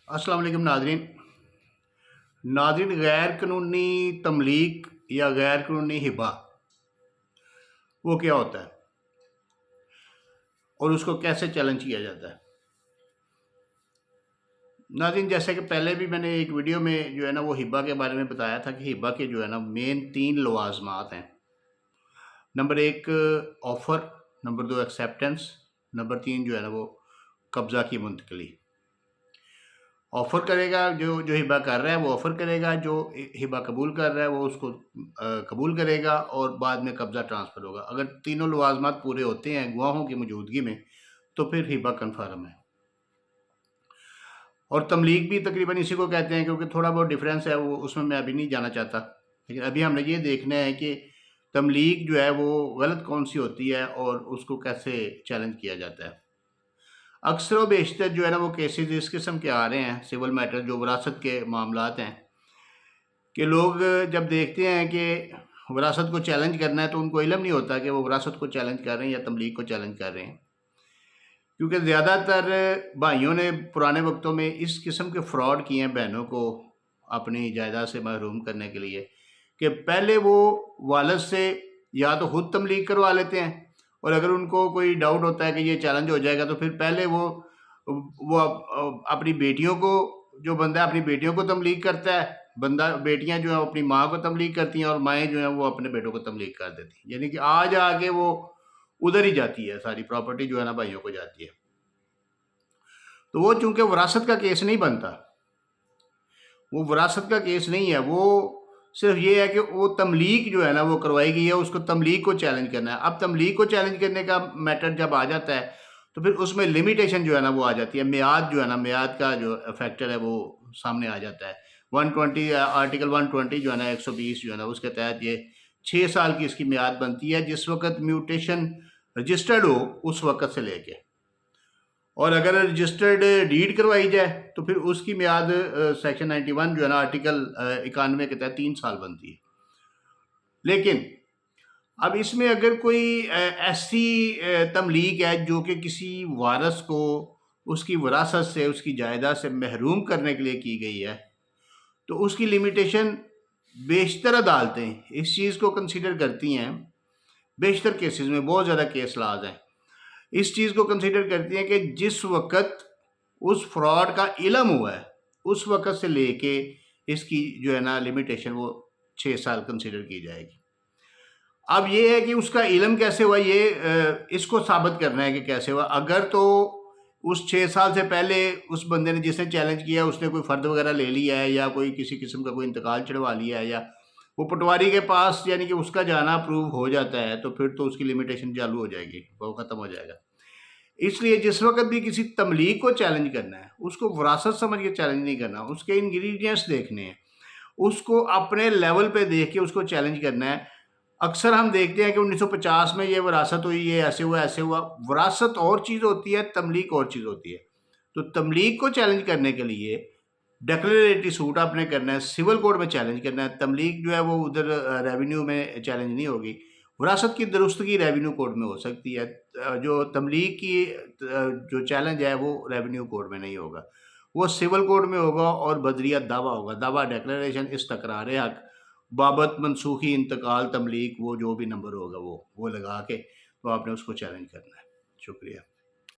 अस्सलाम वालेकुम नाज़रीन, गैर कानूनी तमलीक या गैर कानूनी हिबा वो क्या होता है और उसको कैसे चैलेंज किया जाता है। नाज़रीन, जैसे कि पहले भी मैंने एक वीडियो में जो है ना वो हिबा के बारे में बताया था कि हिबा के जो है ना मेन 3 लवाज़मात हैं। Number 1 offer, number 2 acceptance, number 3 जो है ना वो कब्ज़ा की मुंतकली। ऑफ़र करेगा, जो जो हिबा कर रहा है वो ऑफ़र करेगा, जो हिबा कबूल कर रहा है वो उसको कबूल करेगा और बाद में कब्ज़ा ट्रांसफ़र होगा। अगर तीनों लवाज़मात पूरे होते हैं गवाहों की मौजूदगी में तो फिर हिबा कन्फर्म है। और तमलीक भी तकरीबन इसी को कहते हैं, क्योंकि थोड़ा बहुत डिफरेंस है, वो उसमें मैं अभी नहीं जाना चाहता। लेकिन अभी हमने ये देखना है कि तमलीक जो है वो गलत कौन सी होती है और उसको कैसे चैलेंज किया जाता है। अक्सर व बेशतर जो है ना वो केसेस इस किस्म के आ रहे हैं, सिविल मैटर जो विरासत के मामलात हैं, कि लोग जब देखते हैं कि विरासत को चैलेंज करना है तो उनको इल्म नहीं होता कि वो विरासत को चैलेंज कर रहे हैं या तमलीक को चैलेंज कर रहे हैं। क्योंकि ज़्यादातर भाइयों ने पुराने वक्तों में इस किस्म के फ्रॉड किए हैं बहनों को अपनी जायदाद से महरूम करने के लिए, कि पहले वो वालिद से या तो खुद तमलीक करवा लेते हैं, और अगर उनको कोई डाउट होता है कि ये चैलेंज हो जाएगा तो फिर पहले वो अपनी बेटियों को, जो बंदा अपनी बेटियों को तमलीक करता है, बेटियां जो है अपनी माँ को तमलीक करती हैं और माएँ जो हैं वो अपने बेटों को तमलीक कर देती हैं। यानी कि आज आके वो उधर ही जाती है, सारी प्रॉपर्टी जो है ना भाइयों को जाती है। तो वो चूंकि विरासत का केस नहीं बनता, वो विरासत का केस नहीं है, वो सिर्फ ये है कि वो तमलीक जो है ना वो करवाई गई है, उसको तमलीक को चैलेंज करना है। अब तमलीक को चैलेंज करने का मैटर जब आ जाता है तो फिर उसमें लिमिटेशन जो है ना वो आ जाती है, मियाद जो है ना, मियाद का जो फैक्टर है वो सामने आ जाता है। 120 आर्टिकल 120 जो है ना 120 जो है ना उसके तहत ये 6 साल की इसकी मियाद बनती है, जिस वक्त म्यूटेशन रजिस्टर्ड हो उस वक्त से लेके, और अगर रजिस्टर्ड डीड करवाई जाए तो फिर उसकी मियाद सेक्शन 91 जो है ना आर्टिकल 91 के तहत 3 साल बनती है। लेकिन अब इसमें अगर कोई ऐसी तमलीक है जो कि किसी वारस को उसकी विरासत से, उसकी जायदाद से महरूम करने के लिए की गई है, तो उसकी लिमिटेशन बेशतर अदालतें इस चीज़ को कंसीडर करती हैं। बेशतर केसेस में, बहुत ज़्यादा केस लाज हैं, इस चीज़ को कंसीडर करती हैं कि जिस वक़्त उस फ्रॉड का इल्म हुआ है उस वक़्त से लेके इसकी जो है ना लिमिटेशन वो 6 साल कंसीडर की जाएगी। अब ये है कि उसका इल्म कैसे हुआ, ये इसको साबित करना है कि कैसे हुआ। अगर तो उस 6 साल से पहले उस बंदे ने, जिसने चैलेंज किया, उसने कोई फ़र्द वगैरह ले लिया है या कोई किसी किस्म का कोई इंतकाल चढ़वा लिया है, या वो पटवारी के पास यानी कि उसका जाना प्रूव हो जाता है, तो फिर तो उसकी लिमिटेशन चालू हो जाएगी, वो ख़त्म हो जाएगा। इसलिए जिस वक़्त भी किसी तमलीक को चैलेंज करना है, उसको विरासत समझ के चैलेंज नहीं करना, उसके इंग्रीडिएंट्स देखने हैं, उसको अपने लेवल पे देख के उसको चैलेंज करना है। अक्सर हम देखते हैं कि 1950 में ये विरासत हुई, ये ऐसे हुआ, ऐसे हुआ। विरासत और चीज़ होती है, तमलीक और चीज़ होती है। तो तमलीक को चैलेंज करने के लिए डिक्लेरेटरी सूट आपने करना है, सिविल कोर्ट में चैलेंज करना है। तमलीक जो है वो उधर रेवेन्यू में चैलेंज नहीं होगी। विरासत की दुरुस्तगी रेवेन्यू कोर्ट में हो सकती है। जो तमलीक की जो चैलेंज है वो रेवेन्यू कोर्ट में नहीं होगा, वो सिविल कोर्ट में होगा और बदरिया दावा होगा। दावा डिक्लेरेशन इस तकरार हक बाबत मनसूखी इंतकाल तमलीक, वो जो भी नंबर होगा वो लगा के तो आपने उसको चैलेंज करना है। शुक्रिया।